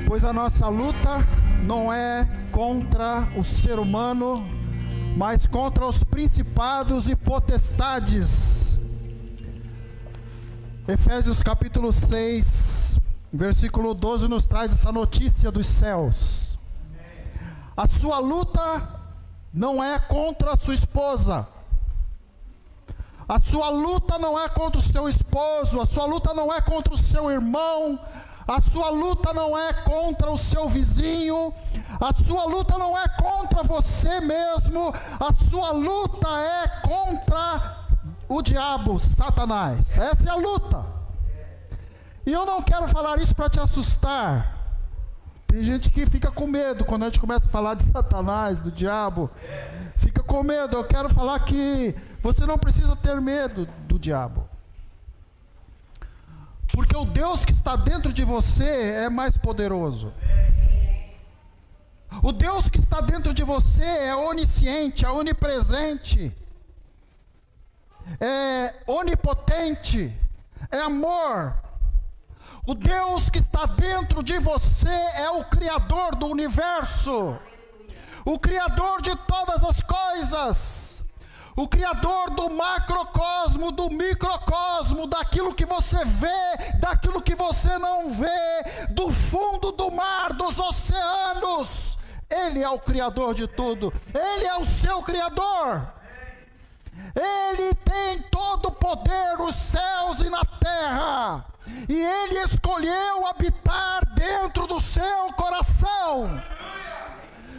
Pois a nossa luta não é contra o ser humano, mas contra os principados e potestades. Efésios capítulo 6, versículo 12 nos traz essa notícia dos céus. A sua luta não é contra a sua esposa. A sua luta não é contra o seu esposo. A sua luta não é contra o seu irmão. A sua luta não é contra o seu vizinho. A sua luta não é contra você mesmo. A sua luta é contra o diabo, Satanás. Essa é a luta. E eu não quero falar isso para te assustar. Tem gente que fica com medo quando a gente começa a falar de Satanás, do diabo. Fica com medo. Eu quero falar que você não precisa ter medo do diabo. Porque o Deus que está dentro de você é mais poderoso. O Deus que está dentro de você é onisciente, é onipresente, é onipotente, é amor. O Deus que está dentro de você é o Criador do universo, o Criador de todas as coisas, o Criador do macrocosmo, do microcosmo, daquilo que você vê, daquilo que você não vê, do fundo do mar, dos oceanos. Ele é o Criador de tudo, Ele é o seu Criador. Ele tem todo o poder nos céus e na terra, e Ele escolheu habitar dentro do seu coração.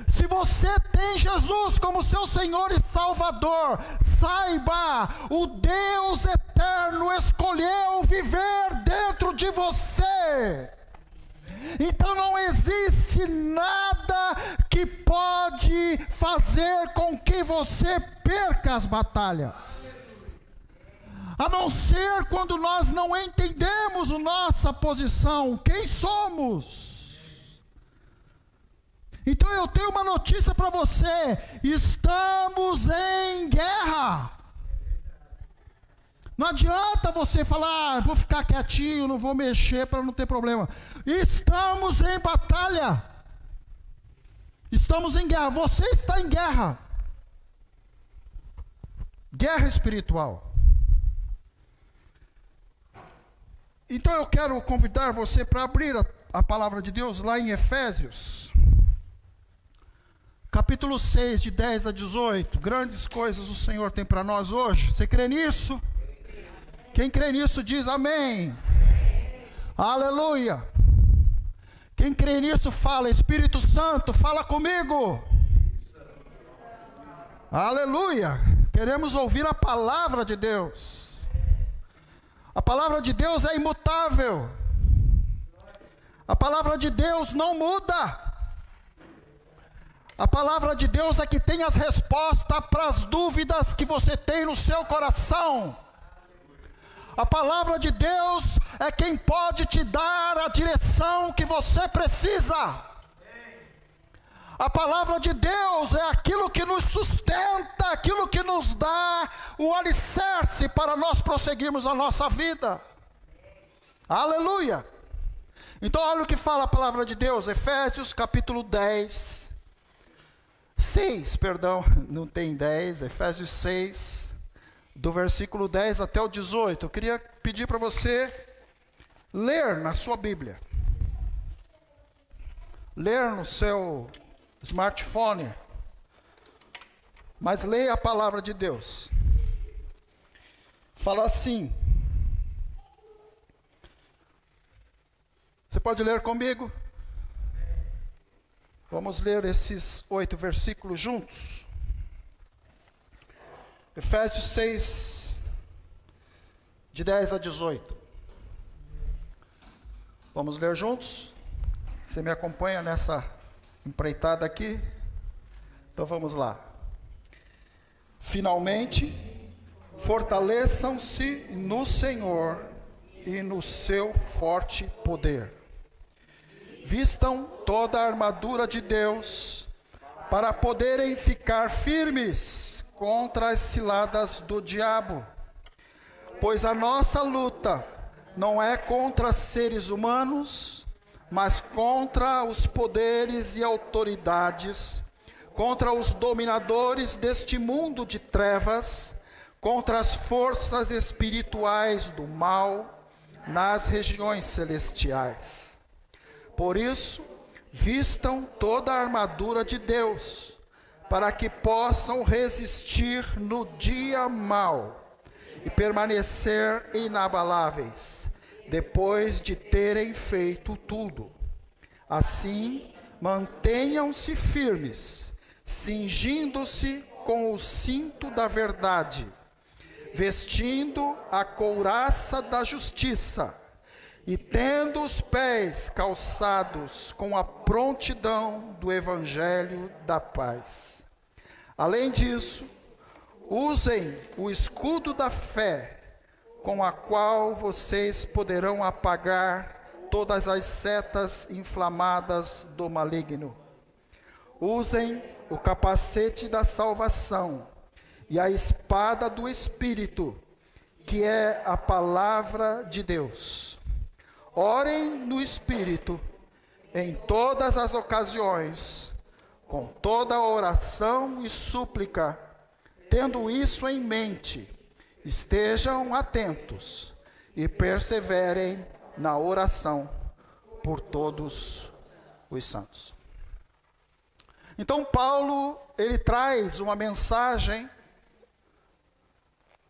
Se você tem Jesus como seu Senhor e Salvador, saiba, o Deus eterno escolheu viver dentro de você. Então não existe nada que pode fazer com que você perca as batalhas, a não ser quando nós não entendemos a nossa posição, quem somos. Então eu tenho uma notícia para você: estamos em guerra. Não adianta você falar, vou ficar quietinho, não vou mexer para não ter problema. Estamos em batalha. Estamos em guerra. Você está em guerra. Guerra espiritual. Então eu quero convidar você para abrir a palavra de Deus lá em Efésios, capítulo 6, de 10 a 18. Grandes coisas o Senhor tem para nós hoje. Você crê nisso? Quem crê nisso diz amém. Aleluia. Quem crê nisso fala: Espírito Santo, fala comigo. Aleluia. Queremos ouvir a palavra de Deus. A palavra de Deus é imutável. A palavra de Deus não muda. A palavra de Deus é que tem as respostas para as dúvidas que você tem no seu coração. A palavra de Deus é quem pode te dar a direção que você precisa. A palavra de Deus é aquilo que nos sustenta, aquilo que nos dá o alicerce para nós prosseguirmos a nossa vida. Aleluia. Então olha o que fala a palavra de Deus, Efésios capítulo 6, não tem 10, Efésios 6, do versículo 10 até o 18. Eu queria pedir para você ler na sua Bíblia, ler no seu smartphone, mas leia a palavra de Deus. Fala assim. Você pode ler comigo? Vamos ler esses 8 versículos juntos. Efésios 6, de 10 a 18. Vamos ler juntos? Você me acompanha nessa empreitada aqui? Então vamos lá. Finalmente, fortaleçam-se no Senhor e no seu forte poder. Vistam toda a armadura de Deus para poderem ficar firmes contra as ciladas do diabo. Pois a nossa luta não é contra seres humanos, mas contra os poderes e autoridades, contra os dominadores deste mundo de trevas, contra as forças espirituais do mal nas regiões celestiais. Por isso, vistam toda a armadura de Deus, para que possam resistir no dia mau e permanecer inabaláveis, depois de terem feito tudo. Assim, mantenham-se firmes, cingindo-se com o cinto da verdade, vestindo a couraça da justiça e tendo os pés calçados com a prontidão do evangelho da paz. Além disso, usem o escudo da fé, com a qual vocês poderão apagar todas as setas inflamadas do maligno. Usem o capacete da salvação e a espada do Espírito, que é a palavra de Deus. Orem no Espírito em todas as ocasiões, com toda oração e súplica. Tendo isso em mente, estejam atentos e perseverem na oração por todos os santos. Então Paulo, ele traz uma mensagem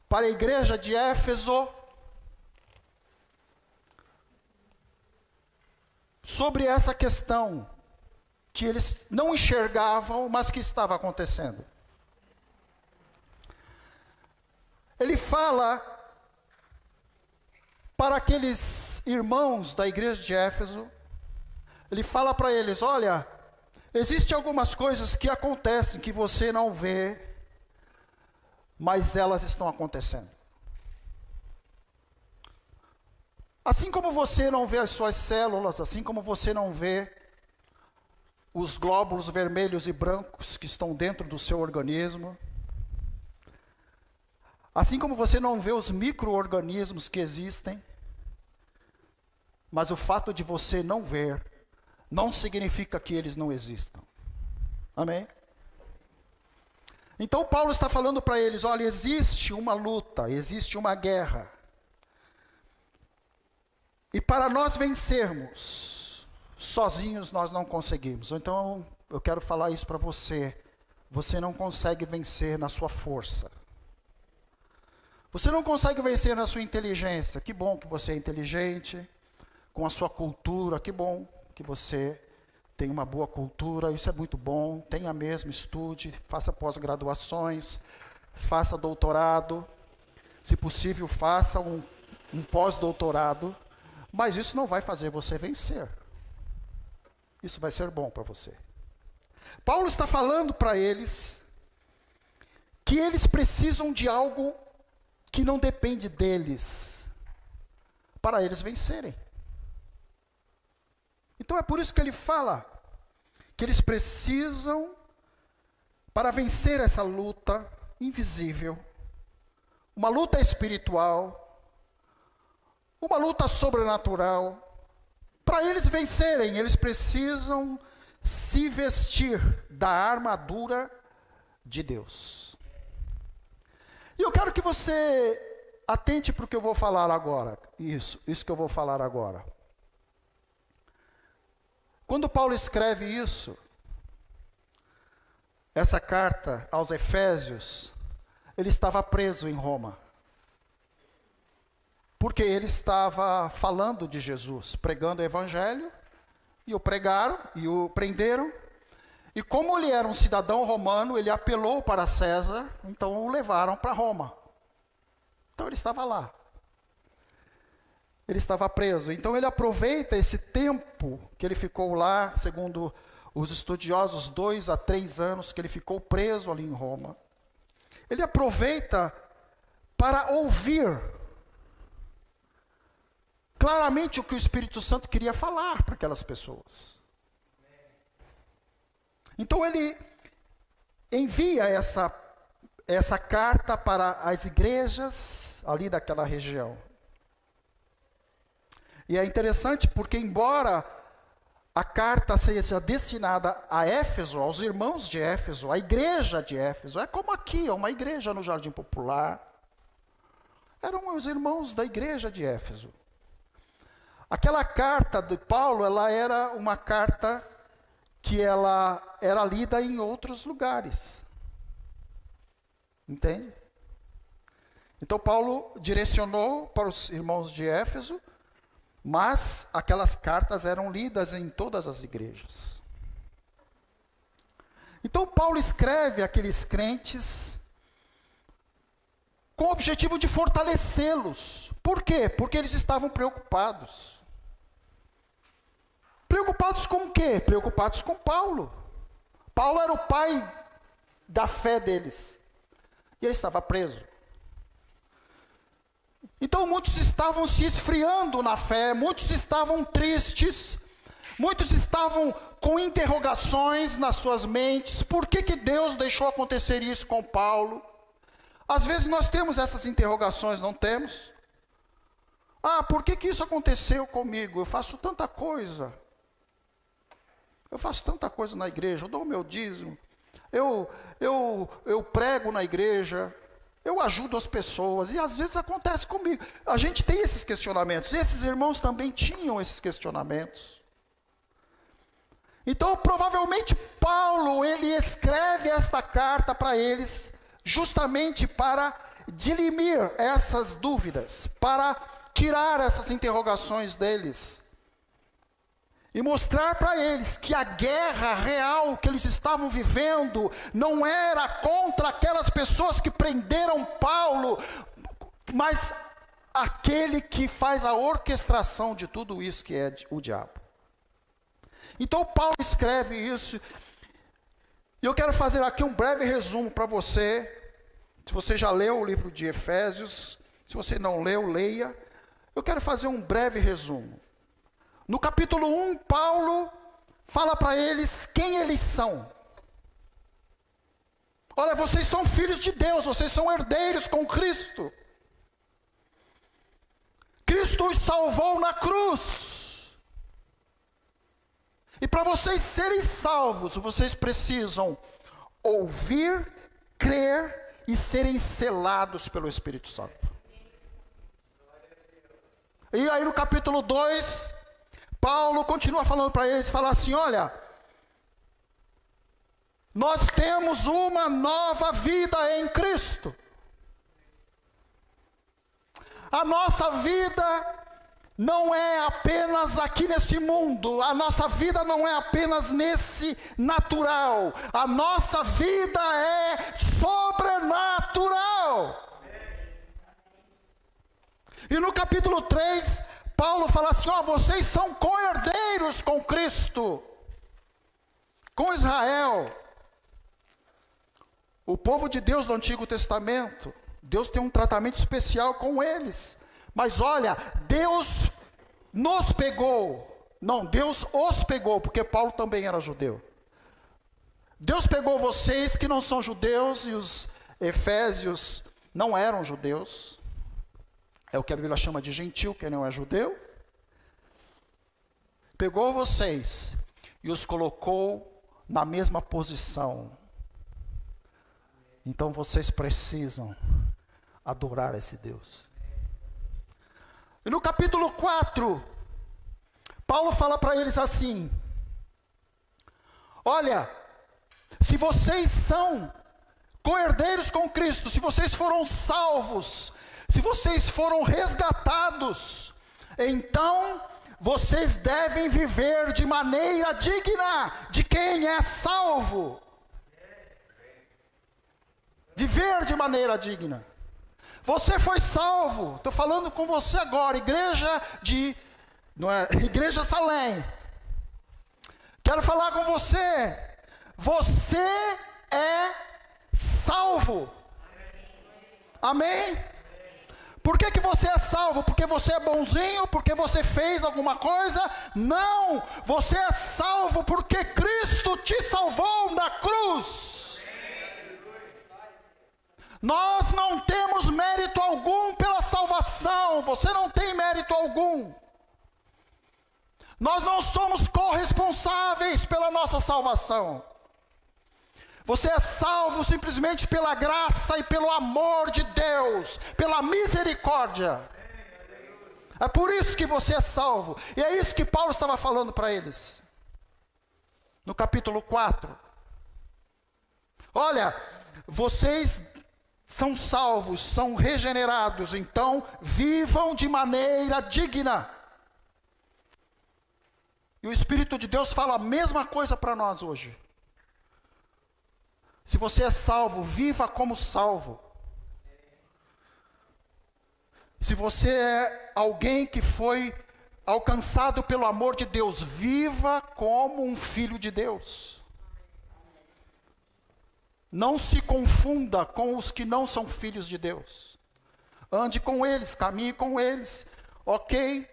para a igreja de Éfeso sobre essa questão que eles não enxergavam, mas que estava acontecendo. Ele fala para aqueles irmãos da igreja de Éfeso, ele fala para eles: olha, existem algumas coisas que acontecem que você não vê, mas elas estão acontecendo. Assim como você não vê as suas células, assim como você não vê os glóbulos vermelhos e brancos que estão dentro do seu organismo, assim como você não vê os micro-organismos que existem, mas o fato de você não ver, não significa que eles não existam. Amém? Então Paulo está falando para eles: olha, existe uma luta, existe uma guerra. E para nós vencermos, sozinhos nós não conseguimos. Então eu quero falar isso para você. Você não consegue vencer na sua força. Você não consegue vencer na sua inteligência. Que bom que você é inteligente, com a sua cultura. Que bom que você tem uma boa cultura. Isso é muito bom. Tenha mesmo, estude, faça pós-graduações, faça doutorado. Se possível, faça um pós-doutorado. Mas isso não vai fazer você vencer. Isso vai ser bom para você. Paulo está falando para eles que eles precisam de algo que não depende deles, para eles vencerem. Então é por isso que ele fala que eles precisam, para vencer essa luta invisível, uma luta espiritual, uma luta sobrenatural, para eles vencerem, eles precisam se vestir da armadura de Deus. E eu quero que você atente para o que eu vou falar agora. Isso que eu vou falar agora. Quando Paulo escreve isso, essa carta aos Efésios, ele estava preso em Roma. Porque ele estava falando de Jesus, pregando o evangelho, e o pregaram, e o prenderam. E como ele era um cidadão romano, ele apelou para César, então o levaram para Roma. Então ele estava lá. Ele estava preso. Então ele aproveita esse tempo que ele ficou lá, segundo os estudiosos, 2 a 3 anos que ele ficou preso ali em Roma. Ele aproveita para ouvir claramente o que o Espírito Santo queria falar para aquelas pessoas. Então ele envia essa carta para as igrejas ali daquela região. E é interessante porque, embora a carta seja destinada a Éfeso, aos irmãos de Éfeso, à igreja de Éfeso. É como aqui, uma igreja no Jardim Popular. Eram os irmãos da igreja de Éfeso. Aquela carta de Paulo, ela era uma carta que ela era lida em outros lugares. Entende? Então Paulo direcionou para os irmãos de Éfeso, mas aquelas cartas eram lidas em todas as igrejas. Então Paulo escreve àqueles crentes com o objetivo de fortalecê-los. Por quê? Porque eles estavam preocupados. Preocupados com o quê? Preocupados com Paulo. Paulo era o pai da fé deles. E ele estava preso. Então muitos estavam se esfriando na fé, muitos estavam tristes, muitos estavam com interrogações nas suas mentes. Por que Deus deixou acontecer isso com Paulo? Às vezes nós temos essas interrogações, não temos? Por que isso aconteceu comigo? Eu faço tanta coisa. Eu faço tanta coisa na igreja, eu dou o meu dízimo. Eu prego na igreja. Eu ajudo as pessoas, e às vezes acontece comigo. A gente tem esses questionamentos, esses irmãos também tinham esses questionamentos. Então, provavelmente, Paulo, ele escreve esta carta para eles, justamente para dirimir essas dúvidas, para tirar essas interrogações deles. E mostrar para eles que a guerra real que eles estavam vivendo não era contra aquelas pessoas que prenderam Paulo, mas aquele que faz a orquestração de tudo isso, que é o diabo. Então Paulo escreve isso, e eu quero fazer aqui um breve resumo para você. Se você já leu o livro de Efésios, se você não leu, leia. Eu quero fazer um breve resumo. No capítulo 1, Paulo fala para eles quem eles são. Olha, vocês são filhos de Deus, vocês são herdeiros com Cristo. Cristo os salvou na cruz. E para vocês serem salvos, vocês precisam ouvir, crer e serem selados pelo Espírito Santo. E aí no capítulo 2... Paulo continua falando para eles, fala assim, olha, nós temos uma nova vida em Cristo. A nossa vida não é apenas aqui nesse mundo, a nossa vida não é apenas nesse natural, a nossa vida é sobrenatural. E no capítulo 3, Paulo fala assim, vocês são co-herdeiros com Cristo, com Israel. O povo de Deus do Antigo Testamento, Deus tem um tratamento especial com eles. Mas olha, Deus nos pegou. Não, Deus os pegou, porque Paulo também era judeu. Deus pegou vocês que não são judeus, e os efésios não eram judeus. É o que a Bíblia chama de gentil, que não é judeu. Pegou vocês e os colocou na mesma posição. Então vocês precisam adorar esse Deus. E no capítulo 4, Paulo fala para eles assim, olha, se vocês são co-herdeiros com Cristo, se vocês foram salvos, se vocês foram resgatados, então vocês devem viver de maneira digna de quem é salvo. Viver de maneira digna. Você foi salvo. Estou falando com você agora, Igreja Salém. Quero falar com você. Você é salvo. Amém? Por que você é salvo? Porque você é bonzinho? Porque você fez alguma coisa? Não! Você é salvo porque Cristo te salvou na cruz. Nós não temos mérito algum pela salvação. Você não tem mérito algum. Nós não somos corresponsáveis pela nossa salvação. Você é salvo simplesmente pela graça e pelo amor de Deus, pela misericórdia. É por isso que você é salvo. E é isso que Paulo estava falando para eles. No capítulo 4. Olha, vocês são salvos, são regenerados, então vivam de maneira digna. E o Espírito de Deus fala a mesma coisa para nós hoje. Se você é salvo, viva como salvo. Se você é alguém que foi alcançado pelo amor de Deus, viva como um filho de Deus. Não se confunda com os que não são filhos de Deus. Ande com eles, caminhe com eles, ok?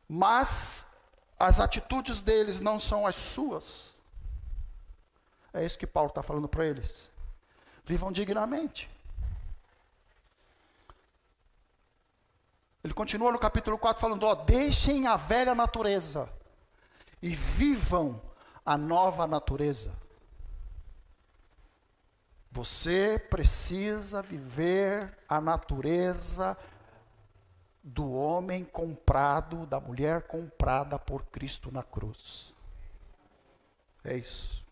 Mas as atitudes deles não são as suas. É isso que Paulo está falando para eles. Vivam dignamente. Ele continua no capítulo 4 falando, ó, deixem a velha natureza e vivam a nova natureza. Você precisa viver a natureza do homem comprado, da mulher comprada por Cristo na cruz. É isso.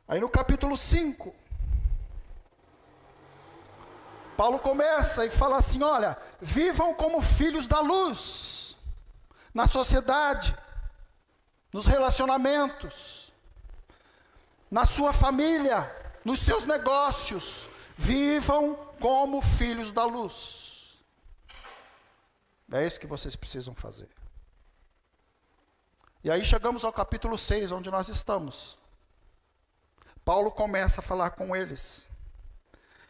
Aí no capítulo 5, Paulo começa e fala assim, olha, vivam como filhos da luz, na sociedade, nos relacionamentos, na sua família, nos seus negócios, vivam como filhos da luz. É isso que vocês precisam fazer. E aí chegamos ao capítulo 6, onde nós estamos. Paulo começa a falar com eles.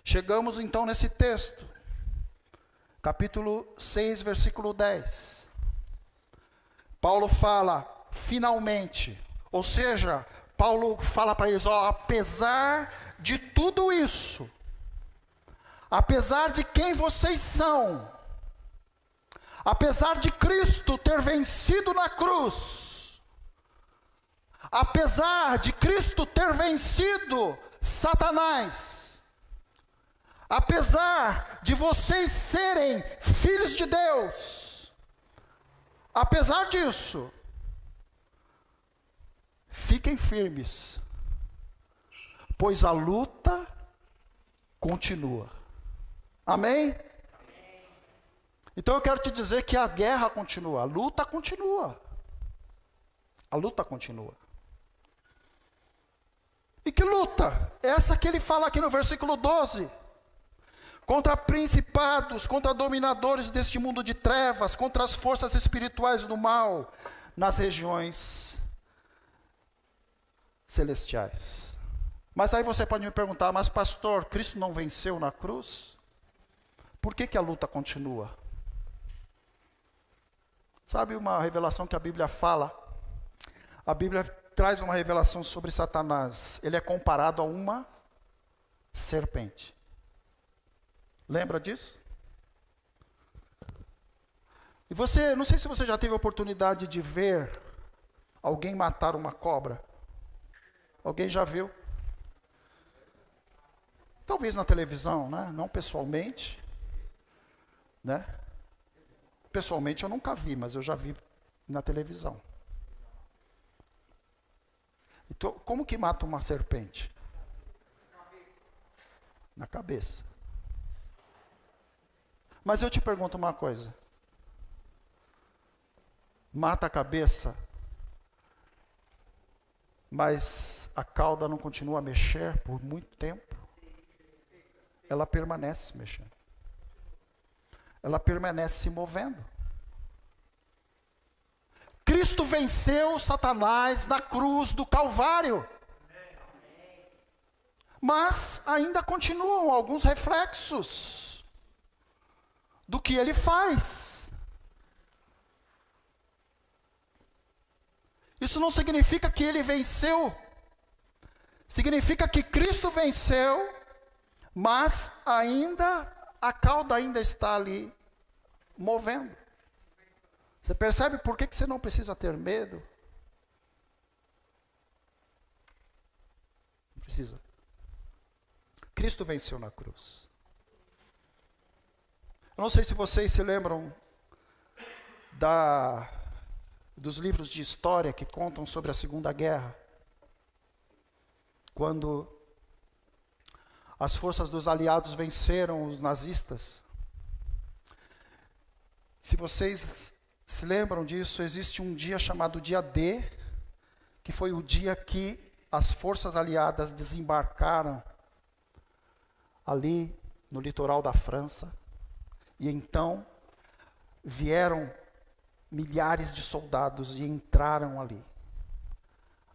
Chegamos então nesse texto, capítulo 6, versículo 10. Paulo fala, finalmente, ou seja, Paulo fala para eles, ó, apesar de tudo isso, apesar de quem vocês são, apesar de Cristo ter vencido na cruz, apesar de Cristo ter vencido Satanás, apesar de vocês serem filhos de Deus, apesar disso, fiquem firmes, pois a luta continua. Amém? Então eu quero te dizer que a guerra continua, a luta continua. A luta continua. E que luta? Essa que ele fala aqui no versículo 12. Contra principados, contra dominadores deste mundo de trevas, contra as forças espirituais do mal, nas regiões celestiais. Mas aí você pode me perguntar, mas pastor, Cristo não venceu na cruz? Por que a luta continua? Sabe uma revelação que a Bíblia fala? A Bíblia traz uma revelação sobre Satanás. Ele é comparado a uma serpente. Lembra disso? E você, não sei se você já teve a oportunidade de ver alguém matar uma cobra. Alguém já viu? Talvez na televisão, né? Não pessoalmente, né? Pessoalmente eu nunca vi, mas eu já vi na televisão. Então, como que mata uma serpente? Na cabeça. Mas eu te pergunto uma coisa. Mata a cabeça, mas a cauda não continua a mexer por muito tempo? Ela permanece mexendo. Ela permanece se movendo. Cristo venceu Satanás na cruz do Calvário. Mas ainda continuam alguns reflexos do que ele faz. Isso não significa que ele venceu. Significa que Cristo venceu, mas ainda a cauda ainda está ali movendo. Você percebe por que você não precisa ter medo? Não precisa. Cristo venceu na cruz. Eu não sei se vocês se lembram dos livros de história que contam sobre a Segunda Guerra. Quando as forças dos aliados venceram os nazistas. Se vocês se lembram disso, existe um dia chamado dia D, que foi o dia que as forças aliadas desembarcaram ali no litoral da França. E então vieram milhares de soldados e entraram ali.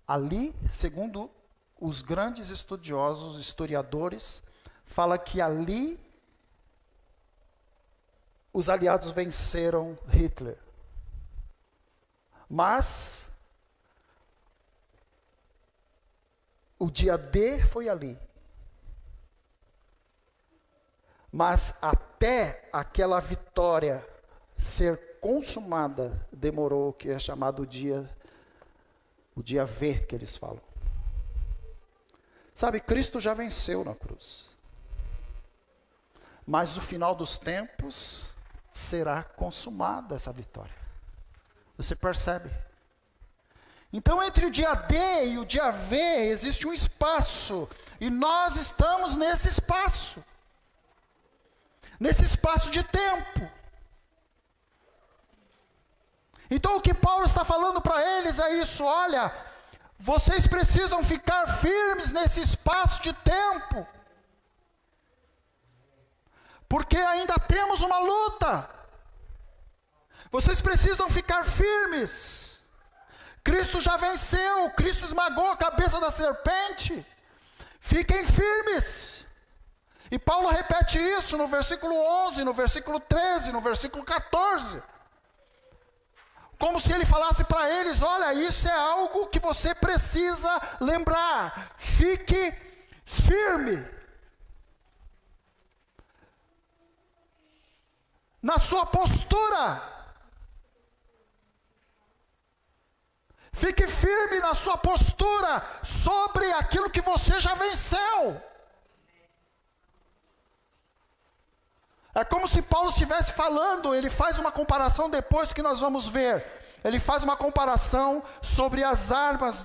Ali, segundo os grandes estudiosos, historiadores, fala que ali os aliados venceram Hitler. Mas o dia D foi ali. Mas até aquela vitória ser consumada, demorou, que é chamado o dia V, que eles falam. Sabe, Cristo já venceu na cruz. Mas no final dos tempos será consumada essa vitória. Você percebe? Então, entre o dia D e o dia V existe um espaço, e nós estamos nesse espaço. Nesse espaço de tempo. Então o que Paulo está falando para eles é isso: olha, vocês precisam ficar firmes nesse espaço de tempo. Porque ainda temos uma luta. Vocês precisam ficar firmes. Cristo já venceu, Cristo esmagou a cabeça da serpente. Fiquem firmes. E Paulo repete isso no versículo 11, no versículo 13, no versículo 14. Como se ele falasse para eles: olha, isso é algo que você precisa lembrar. Fique firme na sua postura. Fique firme na sua postura sobre aquilo que você já venceu. É como se Paulo estivesse falando, ele faz uma comparação depois que nós vamos ver. Ele faz uma comparação sobre as armas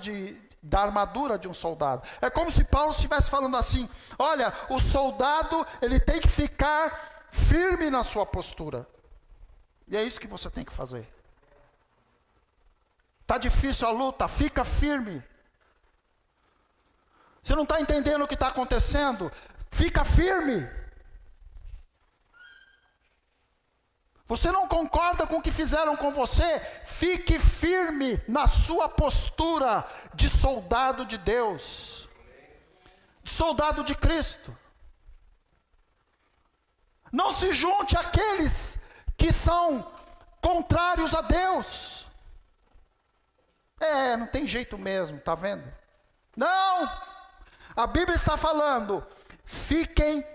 da armadura de um soldado. É como se Paulo estivesse falando assim: olha, o soldado, ele tem que ficar firme na sua postura. E é isso que você tem que fazer. Está difícil a luta, fica firme. Você não está entendendo o que está acontecendo? Fica firme. Você não concorda com o que fizeram com você? Fique firme na sua postura de soldado de Deus, de soldado de Cristo. Não se junte àqueles que são contrários a Deus. Não tem jeito mesmo, tá vendo? Não! A Bíblia está falando: fiquem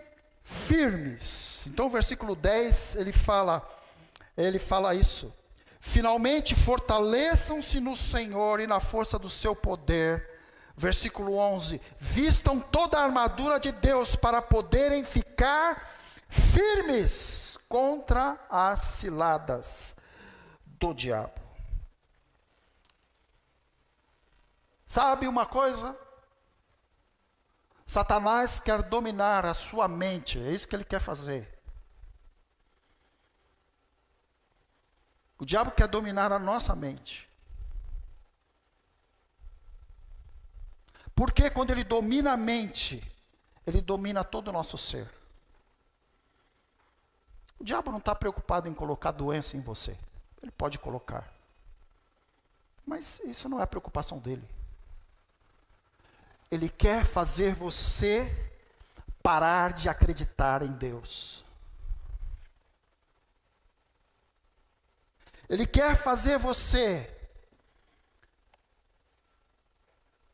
firmes. Então o versículo 10, ele fala isso: finalmente fortaleçam-se no Senhor e na força do seu poder. Versículo 11: vistam toda a armadura de Deus para poderem ficar firmes contra as ciladas do diabo. Sabe uma coisa? Satanás quer dominar a sua mente, é isso que ele quer fazer. O diabo quer dominar a nossa mente. Porque quando ele domina a mente, ele domina todo o nosso ser. O diabo não está preocupado em colocar doença em você. Ele pode colocar. Mas isso não é a preocupação dele. Ele quer fazer você parar de acreditar em Deus. Ele quer fazer você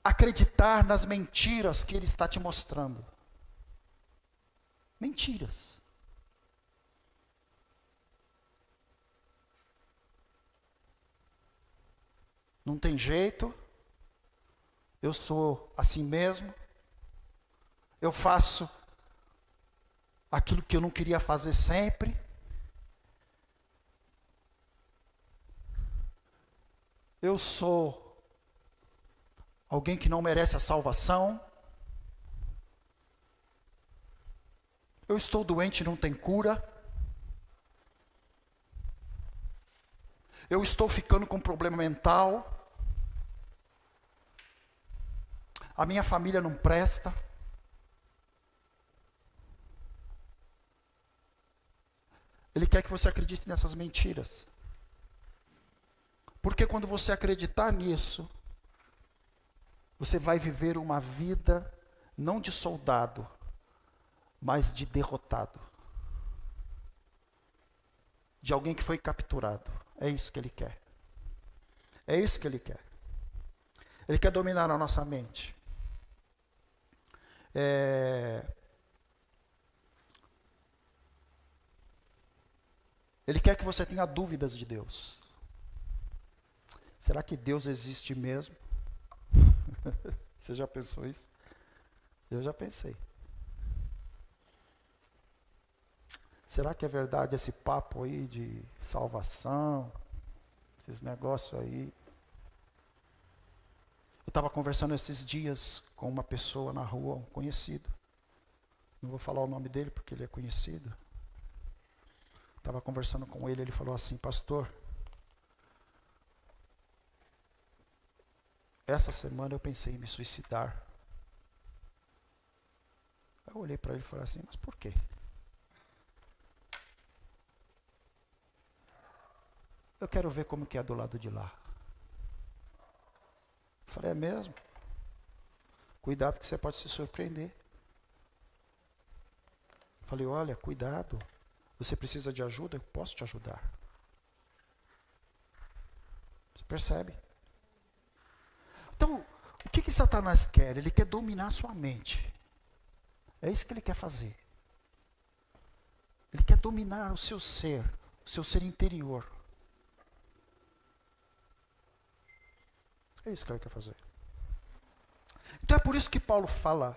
acreditar nas mentiras que ele está te mostrando. Mentiras. não tem jeito, eu sou assim mesmo, eu faço aquilo que eu não queria fazer sempre. Eu sou alguém que não merece a salvação. Eu estou doente e não tem cura. Eu estou ficando com problema mental. A minha família não presta. Ele quer que você acredite nessas mentiras. Porque quando você acreditar nisso, você vai viver uma vida não de soldado, mas de derrotado. De alguém que foi capturado. É isso que ele quer. É isso que ele quer. Ele quer dominar a nossa mente. Ele quer que você tenha dúvidas de Deus. Será que Deus existe mesmo? Você já pensou isso? Eu já pensei. Será que é verdade esse papo aí de salvação? Esses negócios aí? Eu estava conversando esses dias com uma pessoa na rua, um conhecido. Não vou falar o nome dele porque ele é conhecido. Estava conversando com ele, ele falou assim: pastor, essa semana eu pensei em me suicidar. Eu olhei para ele e falei assim: mas por quê? Eu quero ver como que é do lado de lá. Eu falei: é mesmo? Cuidado que você pode se surpreender. Eu falei: olha, cuidado. Você precisa de ajuda? Eu posso te ajudar. Você percebe? Então, o que Satanás quer? Ele quer dominar a sua mente. É isso que ele quer fazer. Ele quer dominar o seu ser interior. É isso que ele quer fazer. Então é por isso que Paulo fala: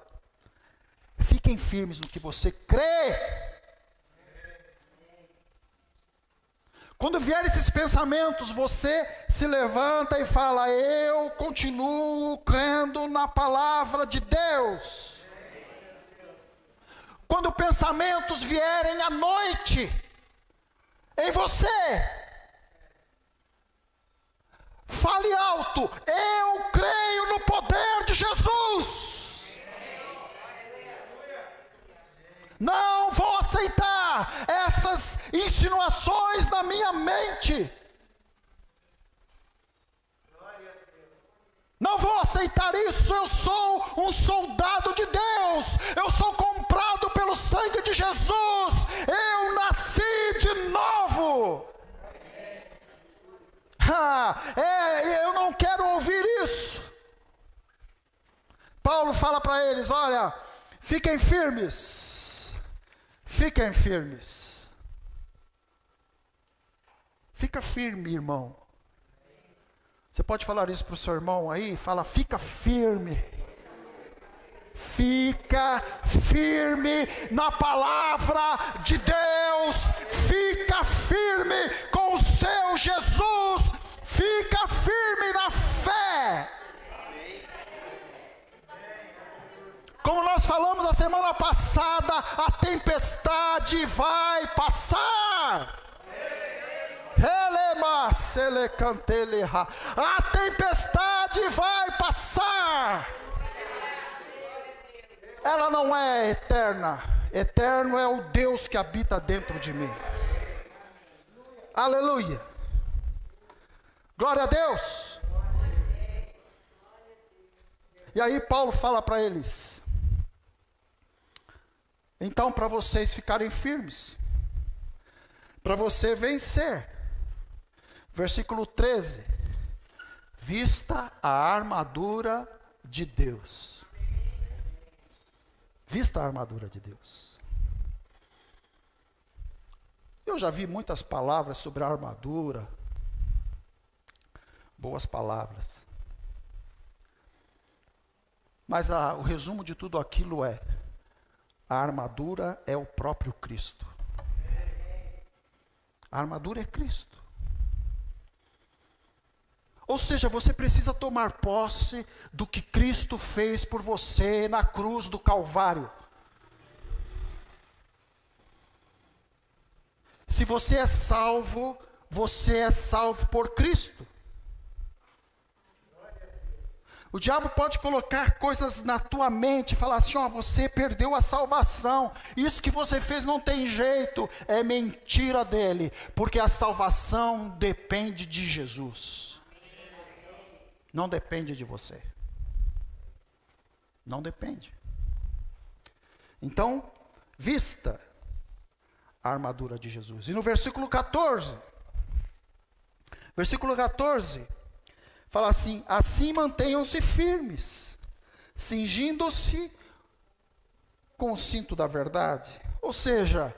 fiquem firmes no que você crê. Quando vier esses pensamentos, você se levanta e fala: eu continuo crendo na palavra de Deus. Quando pensamentos vierem à noite em você, fale alto: eu creio no poder de Jesus. Não vou aceitar essas insinuações na minha mente. Não vou aceitar isso. Eu sou um soldado de Deus. Eu sou comprado pelo sangue de Jesus. Eu nasci de novo. Eu não quero ouvir isso. Paulo fala para eles: olha, fiquem firmes. Fiquem firmes. Fica firme, irmão. Você pode falar isso para o seu irmão aí? Fala: fica firme. Fica firme na palavra de Deus. Fica firme com o seu Jesus. Fica firme na fé. Como nós falamos a semana passada, a tempestade vai passar. A tempestade vai passar. Ela não é eterna. Eterno é o Deus que habita dentro de mim. Aleluia. Glória a Deus. E aí Paulo fala para eles: então, para vocês ficarem firmes, para você vencer, versículo 13: vista a armadura de Deus. Vista a armadura de Deus. Eu já vi muitas palavras sobre a armadura. boas palavras. Mas o resumo de tudo aquilo é: a armadura é o próprio Cristo. A armadura é Cristo. Ou seja, você precisa tomar posse do que Cristo fez por você na cruz do Calvário. Se você é salvo por Cristo. O diabo pode colocar coisas na tua mente e falar assim: ó, você perdeu a salvação, isso que você fez não tem jeito. É mentira dele, porque a salvação depende de Jesus. Não depende de você. Não depende. Então, vista a armadura de Jesus. E no versículo 14, fala assim: assim mantenham-se firmes, cingindo-se com o cinto da verdade. Ou seja,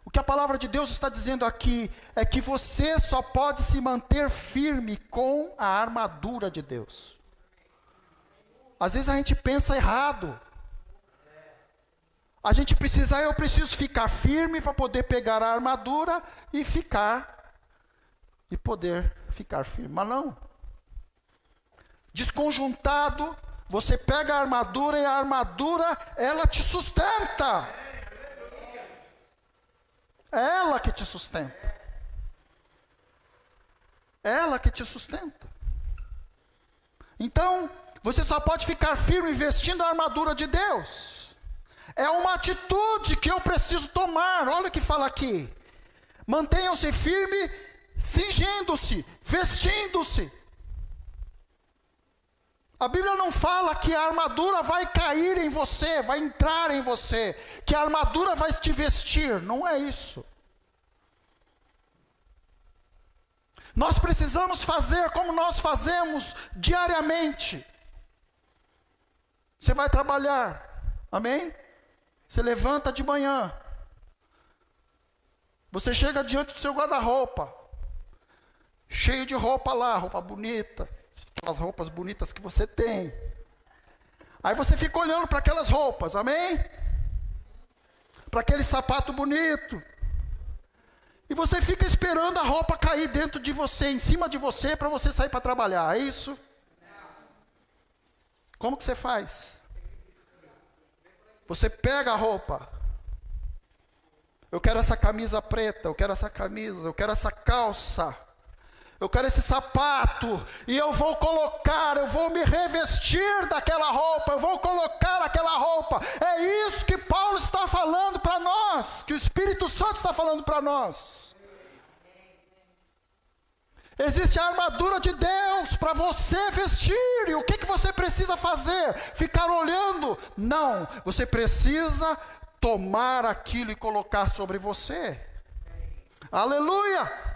o que a palavra de Deus está dizendo aqui é que você só pode se manter firme com a armadura de Deus. Às vezes a gente pensa errado. Eu preciso ficar firme para poder pegar a armadura e poder ficar firme. Mas não. Desconjuntado, você pega a armadura e a armadura, ela te sustenta. É ela que te sustenta. É ela que te sustenta. Então, você só pode ficar firme vestindo a armadura de Deus. É uma atitude que eu preciso tomar. Olha o que fala aqui: mantenham-se firmes, cingindo-se, vestindo-se. A Bíblia não fala que a armadura vai cair em você, vai entrar em você, que a armadura vai te vestir. Não é isso. Nós precisamos fazer como nós fazemos diariamente. Você vai trabalhar, amém? Você levanta de manhã. Você chega diante do seu guarda-roupa, cheio de roupa lá, roupa bonita, aquelas roupas bonitas que você tem. Aí você fica olhando para aquelas roupas, amém? Para aquele sapato bonito. E você fica esperando a roupa cair dentro de você, em cima de você, para você sair para trabalhar, é isso? Como que você faz? Você pega a roupa. Eu quero essa camisa preta, eu quero essa camisa, eu quero essa calça, eu quero esse sapato, e eu vou me revestir daquela roupa, eu vou colocar aquela roupa. É isso que Paulo está falando para nós, que o Espírito Santo está falando para nós. Existe a armadura de Deus para você vestir, e o que você precisa fazer? Ficar olhando? Não, você precisa tomar aquilo e colocar sobre você. Aleluia!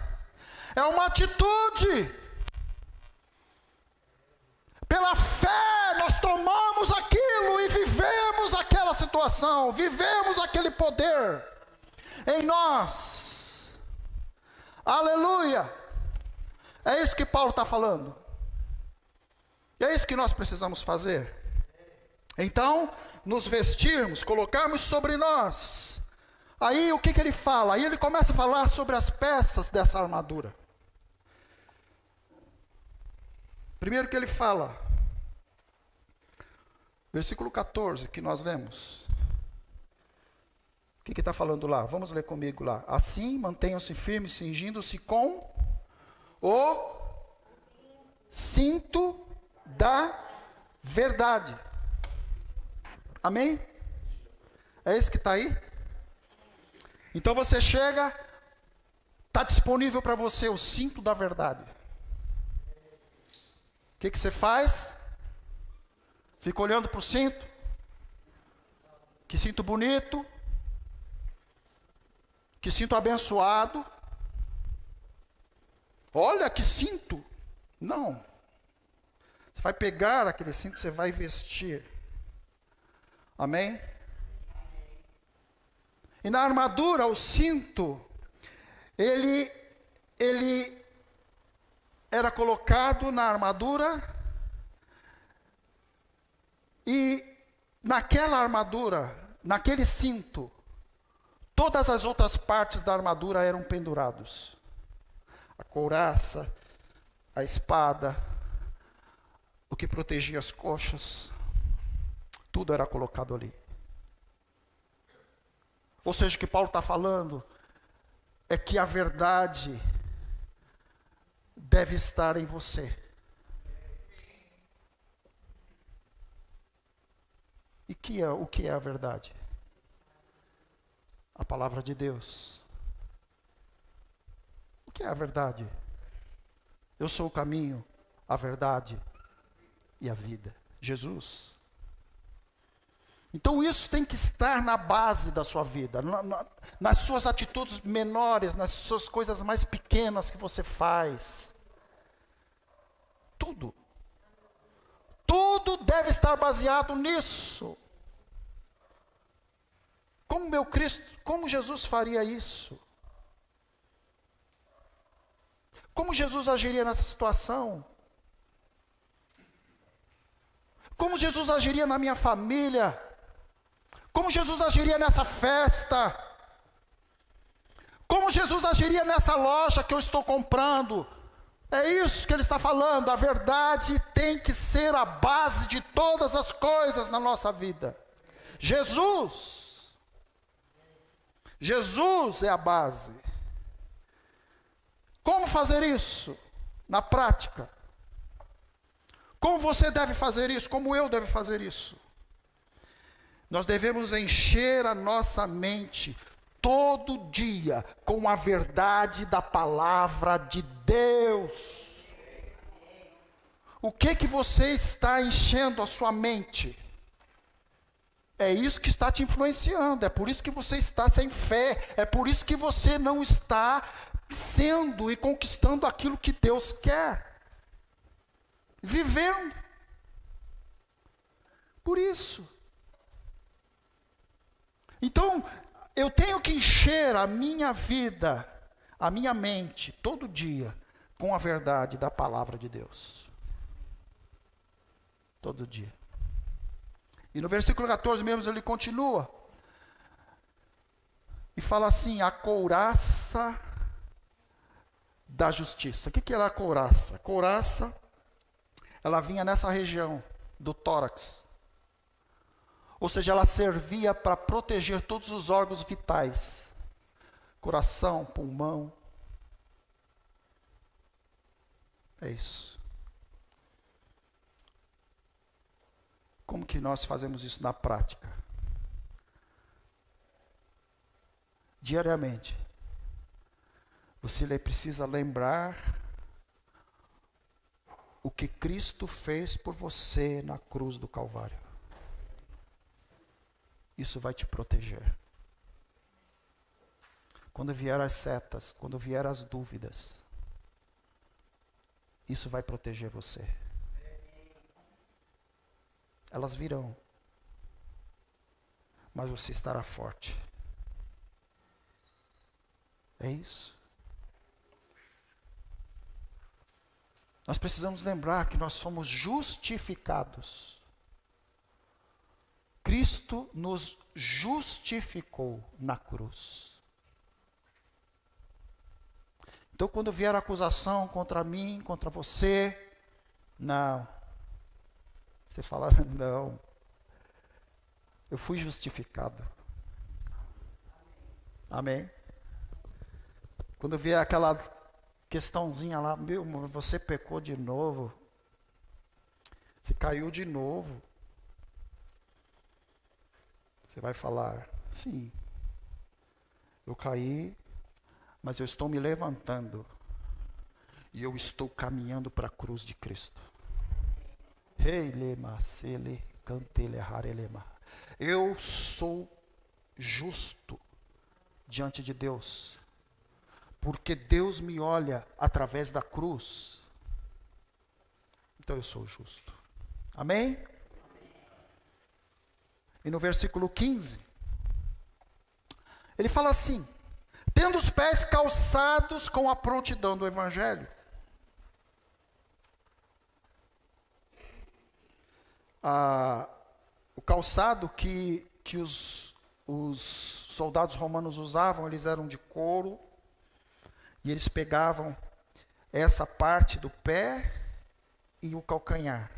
É uma atitude. Pela fé nós tomamos aquilo e vivemos aquela situação, vivemos aquele poder em nós. Aleluia! É isso que Paulo está falando. E é isso que nós precisamos fazer. Então, nos vestirmos, colocarmos sobre nós. Aí o que ele fala? Aí ele começa a falar sobre as peças dessa armadura. Primeiro que ele fala, versículo 14, que nós lemos. O que está falando lá? Vamos ler comigo lá. Assim, mantenham-se firmes, cingindo-se com o cinto da verdade. Amém? É esse que está aí? Então você chega, está disponível para você o cinto da verdade. O que você faz? Fica olhando para o cinto. Que cinto bonito. Que cinto abençoado. Olha que cinto. Não. Você vai pegar aquele cinto, você vai vestir. Amém? E na armadura, o cinto, ele era colocado na armadura, e naquela armadura, naquele cinto, todas as outras partes da armadura eram pendurados. A couraça, a espada, o que protegia as coxas, tudo era colocado ali. Ou seja, o que Paulo está falando é que a verdade deve estar em você. E o que é a verdade? A palavra de Deus. O que é a verdade? Eu sou o caminho, a verdade e a vida. Jesus. Então isso tem que estar na base da sua vida, nas suas atitudes menores, nas suas coisas mais pequenas que você faz. Tudo. Tudo deve estar baseado nisso. Como meu Cristo, como Jesus faria isso? Como Jesus agiria nessa situação? Como Jesus agiria na minha família? Como Jesus agiria nessa festa? Como Jesus agiria nessa loja que eu estou comprando? É isso que ele está falando. A verdade tem que ser a base de todas as coisas na nossa vida. Jesus é a base. Como fazer isso? Na prática. Como você deve fazer isso? Como eu devo fazer isso? Nós devemos encher a nossa mente todo dia com a verdade da palavra de Deus. O que você está enchendo a sua mente? É isso que está te influenciando, é por isso que você está sem fé, é por isso que você não está sendo e conquistando aquilo que Deus quer. Vivendo. Por isso. Então, eu tenho que encher a minha vida, a minha mente, todo dia, com a verdade da palavra de Deus. Todo dia. E no versículo 14 mesmo ele continua. E fala assim, a couraça da justiça. O que era a couraça? A couraça, ela vinha nessa região do tórax. Ou seja, ela servia para proteger todos os órgãos vitais. Coração, pulmão. É isso. Como que nós fazemos isso na prática? Diariamente. Você precisa lembrar o que Cristo fez por você na cruz do Calvário. Isso vai te proteger. Quando vier as setas, quando vier as dúvidas, isso vai proteger você. Elas virão, mas você estará forte. É isso. Nós precisamos lembrar que nós somos justificados. Cristo nos justificou na cruz. Então, quando vier a acusação contra mim, contra você, não. Você fala, não. Eu fui justificado. Amém? Quando vier aquela questãozinha lá, você pecou de novo. Você caiu de novo. Você vai falar, sim, eu caí, mas eu estou me levantando. E eu estou caminhando para a cruz de Cristo. Eu sou justo diante de Deus. Porque Deus me olha através da cruz. Então eu sou justo. Amém? E no versículo 15, ele fala assim, tendo os pés calçados com a prontidão do Evangelho. o calçado que os soldados romanos usavam, eles eram de couro, e eles pegavam essa parte do pé e o calcanhar.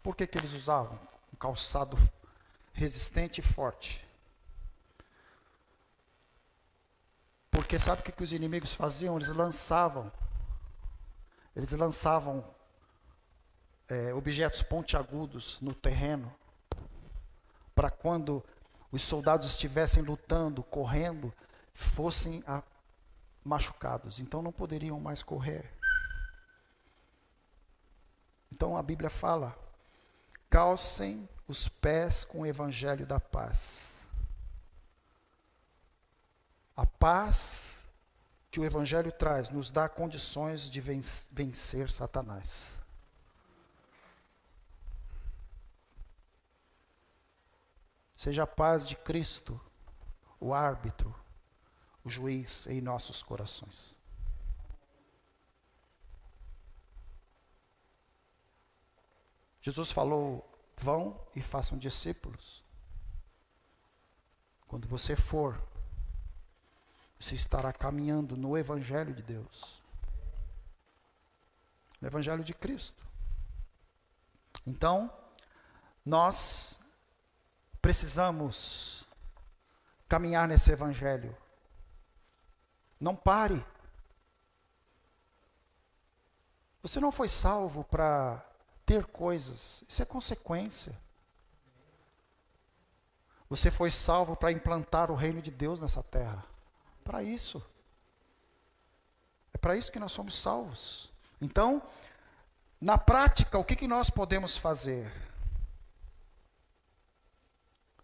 Por que eles usavam um calçado resistente e forte? Porque sabe o que os inimigos faziam? Eles lançavam objetos pontiagudos no terreno, para quando os soldados estivessem lutando, correndo, fossem machucados. Então não poderiam mais correr. Então a Bíblia fala: calcem os pés com o evangelho da paz. A paz que o evangelho traz nos dá condições de vencer Satanás. Seja a paz de Cristo, o árbitro, o juiz em nossos corações. Jesus falou: vão e façam discípulos. Quando você for, você estará caminhando no Evangelho de Deus, no Evangelho de Cristo. Então, nós precisamos caminhar nesse Evangelho. Não pare. Você não foi salvo para ter coisas, isso é consequência. Você foi salvo para implantar o reino de Deus nessa terra. Para isso. É para isso que nós somos salvos. Então, na prática, o que nós podemos fazer?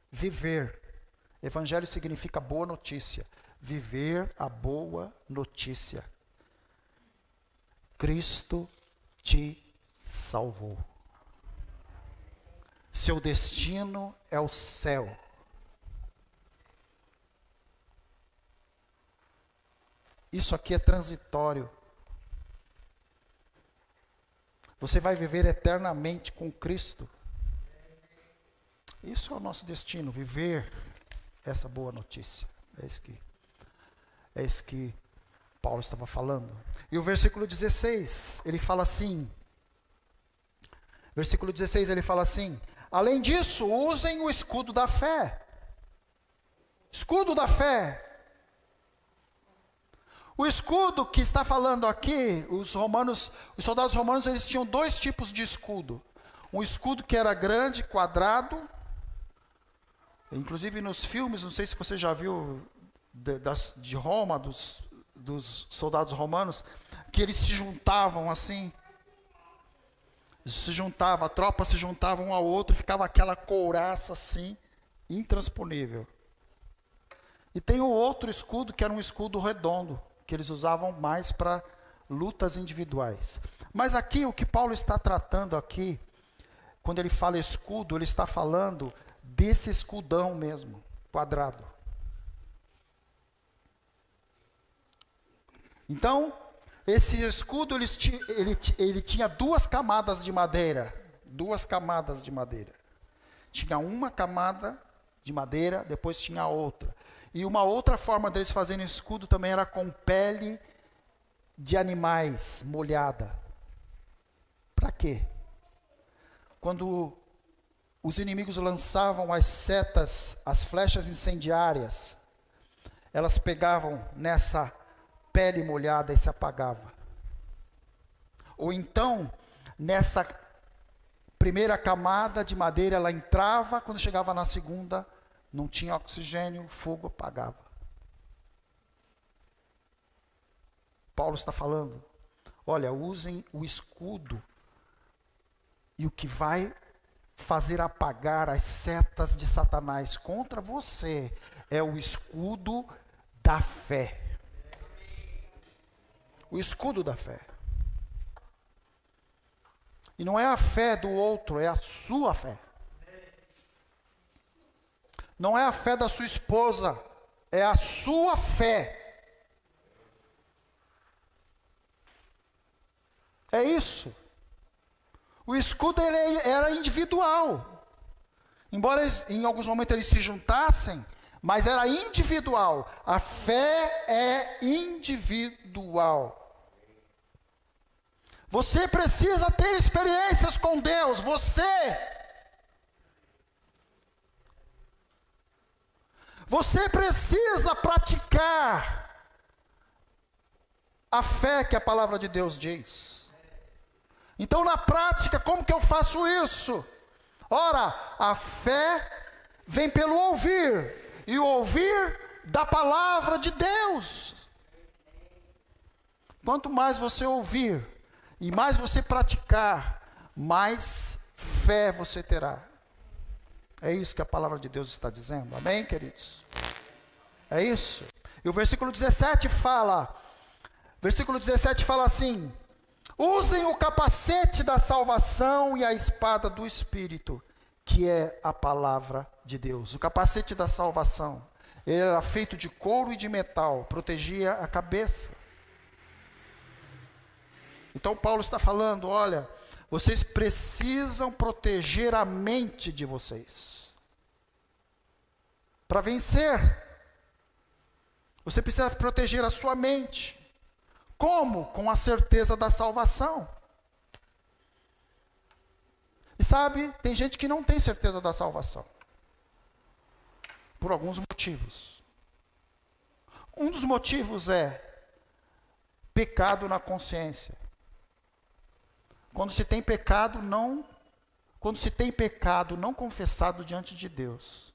Viver. Evangelho significa boa notícia. Viver a boa notícia. Cristo te salvou. Seu destino é o céu. Isso aqui é transitório. Você vai viver eternamente com Cristo. Isso é o nosso destino, viver essa boa notícia. É isso que Paulo estava falando. E o versículo 16, ele fala assim. Versículo 16, ele fala assim: além disso, usem o escudo da fé. Escudo da fé. O escudo que está falando aqui, os soldados romanos, eles tinham dois tipos de escudo. Um escudo que era grande, quadrado. Inclusive nos filmes, não sei se você já viu de Roma, dos soldados romanos, que eles se juntavam assim. A tropa se juntava um ao outro, ficava aquela couraça assim, intransponível. E tem o outro escudo, que era um escudo redondo, que eles usavam mais para lutas individuais. Mas aqui, o que Paulo está tratando aqui, quando ele fala escudo, ele está falando desse escudão mesmo, quadrado. Então, esse escudo, ele tinha duas camadas de madeira. Tinha uma camada de madeira, depois tinha outra. E uma outra forma deles fazerem escudo também era com pele de animais molhada. Para quê? Quando os inimigos lançavam as setas, as flechas incendiárias, elas pegavam nessa pele molhada e se apagava. Ou então, nessa primeira camada de madeira, ela entrava, quando chegava na segunda, não tinha oxigênio, o fogo apagava. Paulo está falando, olha, usem o escudo, e o que vai fazer apagar as setas de Satanás contra você é o escudo da fé. O escudo da fé. E não é a fé do outro, é a sua fé. Não é a fé da sua esposa, é a sua fé. É isso. O escudo era individual. Embora em alguns momentos eles se juntassem, mas era individual. A fé é individual. Você precisa ter experiências com Deus. Você precisa praticar a fé que a palavra de Deus diz. Então, na prática, como que eu faço isso? Ora, a fé vem pelo ouvir, e o ouvir da palavra de Deus. Quanto mais você ouvir, e mais você praticar, mais fé você terá. É isso que a palavra de Deus está dizendo. Amém, queridos? É isso. E o versículo 17 fala assim: usem o capacete da salvação e a espada do Espírito, que é a palavra de Deus. O capacete da salvação, ele era feito de couro e de metal, protegia a cabeça. Então Paulo está falando, olha, vocês precisam proteger a mente de vocês. Para vencer, você precisa proteger a sua mente. Como? Com a certeza da salvação. E sabe, tem gente que não tem certeza da salvação. Por alguns motivos. Um dos motivos é pecado na consciência. Quando se tem pecado não confessado diante de Deus,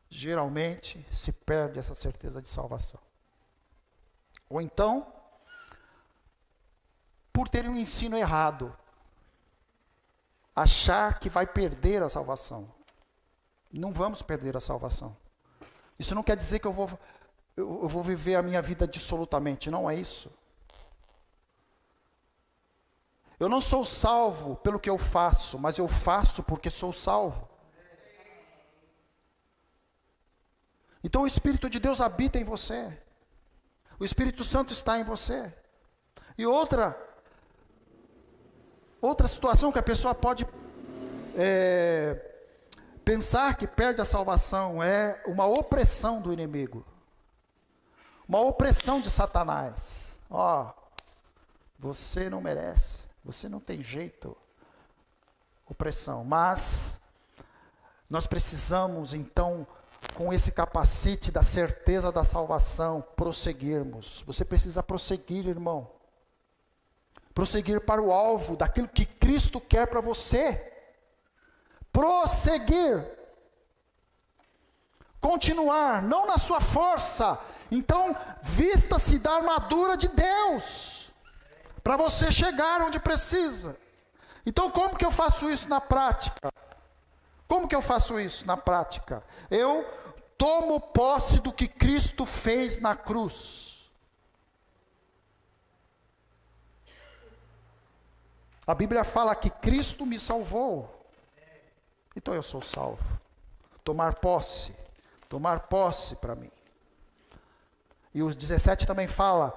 geralmente se perde essa certeza de salvação. Ou então, por ter um ensino errado, achar que vai perder a salvação. Não vamos perder a salvação. Isso não quer dizer que eu vou viver a minha vida dissolutamente, não é isso. Eu não sou salvo pelo que eu faço, mas eu faço porque sou salvo. Então o Espírito de Deus habita em você. O Espírito Santo está em você. E outra situação que a pessoa pode pensar que perde a salvação é uma opressão do inimigo. Uma opressão de Satanás. Você não merece. Você não tem jeito. Opressão. Mas nós precisamos, então, com esse capacete da certeza da salvação, prosseguirmos. Você precisa prosseguir, irmão. Prosseguir para o alvo daquilo que Cristo quer para você. Prosseguir. Continuar, não na sua força. Então, vista-se da armadura de Deus. Para você chegar onde precisa. Então, como que eu faço isso na prática? Como que eu faço isso na prática? Eu tomo posse do que Cristo fez na cruz. A Bíblia fala que Cristo me salvou. Então eu sou salvo. Tomar posse para mim. E o 17 também fala: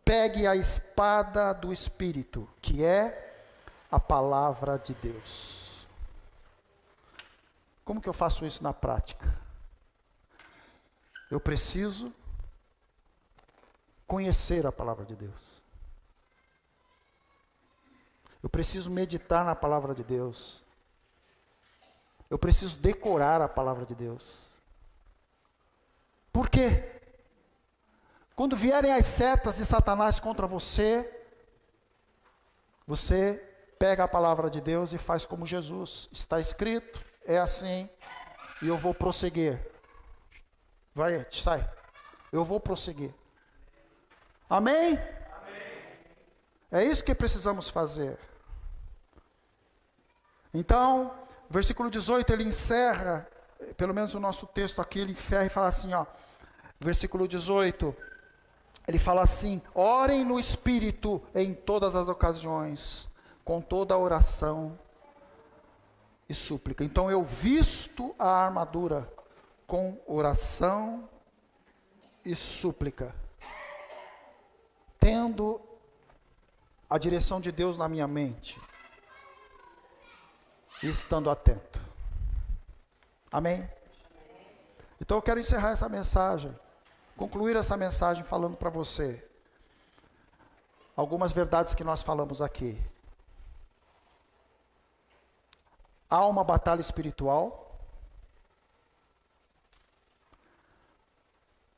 pegue a espada do Espírito, que é a palavra de Deus. Como que eu faço isso na prática? Eu preciso conhecer a palavra de Deus. Eu preciso meditar na palavra de Deus. Eu preciso decorar a palavra de Deus. Por quê? Quando vierem as setas de Satanás contra você, você pega a palavra de Deus e faz como Jesus. Está escrito, é assim, e eu vou prosseguir. Vai, sai. Eu vou prosseguir. Amém? Amém. É isso que precisamos fazer. Então, versículo 18, ele encerra, pelo menos o nosso texto aqui, ele encerra e fala assim, versículo 18, ele fala assim: orem no Espírito em todas as ocasiões, com toda a oração e súplica. Então eu visto a armadura com oração e súplica, tendo a direção de Deus na minha mente. e estando atento. Amém? Então eu quero encerrar essa mensagem, concluir essa mensagem falando para você algumas verdades que nós falamos aqui. Há uma batalha espiritual,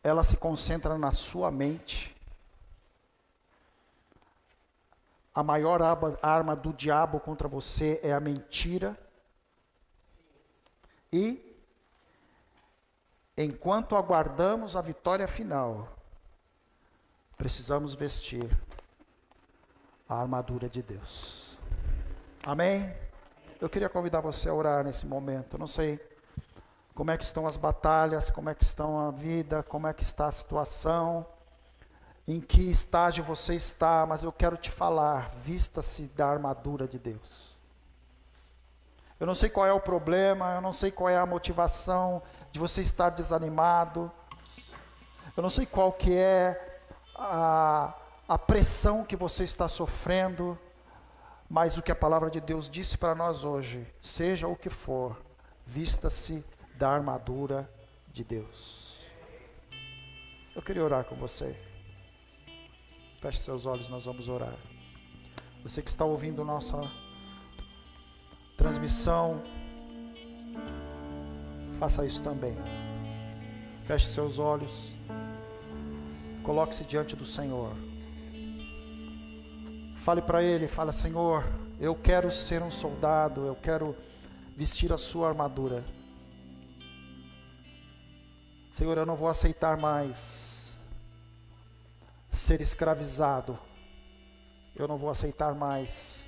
ela se concentra na sua mente. A maior arma do diabo contra você é a mentira. E, enquanto aguardamos a vitória final, precisamos vestir a armadura de Deus. Amém? Eu queria convidar você a orar nesse momento. Eu não sei como é que estão as batalhas, como é que estão a vida, como é que está a situação, em que estágio você está, mas eu quero te falar, vista-se da armadura de Deus. Eu não sei qual é o problema, eu não sei qual é a motivação de você estar desanimado, eu não sei qual que é a pressão que você está sofrendo, mas o que a palavra de Deus disse para nós hoje, seja o que for, vista-se da armadura de Deus. Eu queria orar com você. Feche seus olhos, nós vamos orar. Você que está ouvindo nossa transmissão, faça isso também. Feche seus olhos, coloque-se diante do Senhor. Fale para Ele, fala: Senhor, eu quero ser um soldado, eu quero vestir a sua armadura. Senhor, eu não vou aceitar mais ser escravizado. Eu não vou aceitar mais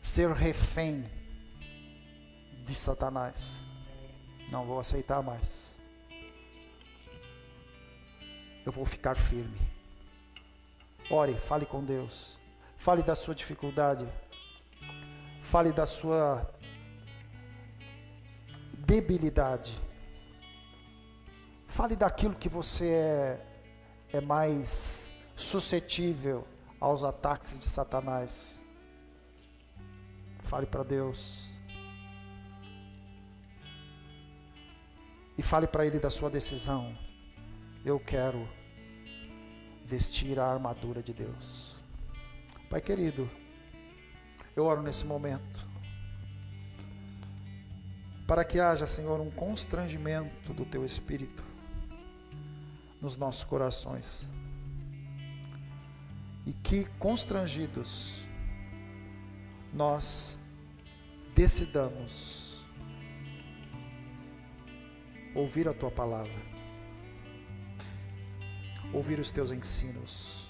ser refém de Satanás. Não vou aceitar mais. Eu vou ficar firme. Ore, fale com Deus. Fale da sua dificuldade. Fale da sua debilidade. Fale daquilo que você é mais suscetível aos ataques de Satanás. Fale para Deus. E fale para Ele da sua decisão. Eu quero vestir a armadura de Deus. Pai querido, eu oro nesse momento para que haja, Senhor, um constrangimento do Teu Espírito nos nossos corações, e que, constrangidos, nós decidamos ouvir a Tua palavra, ouvir os Teus ensinos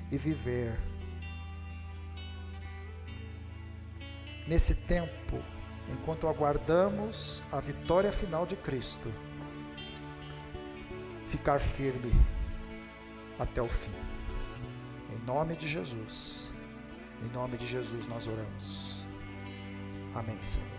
e viver nesse tempo, enquanto aguardamos a vitória final de Cristo, ficar firme até o fim. Em nome de Jesus nós oramos. Amém, Senhor.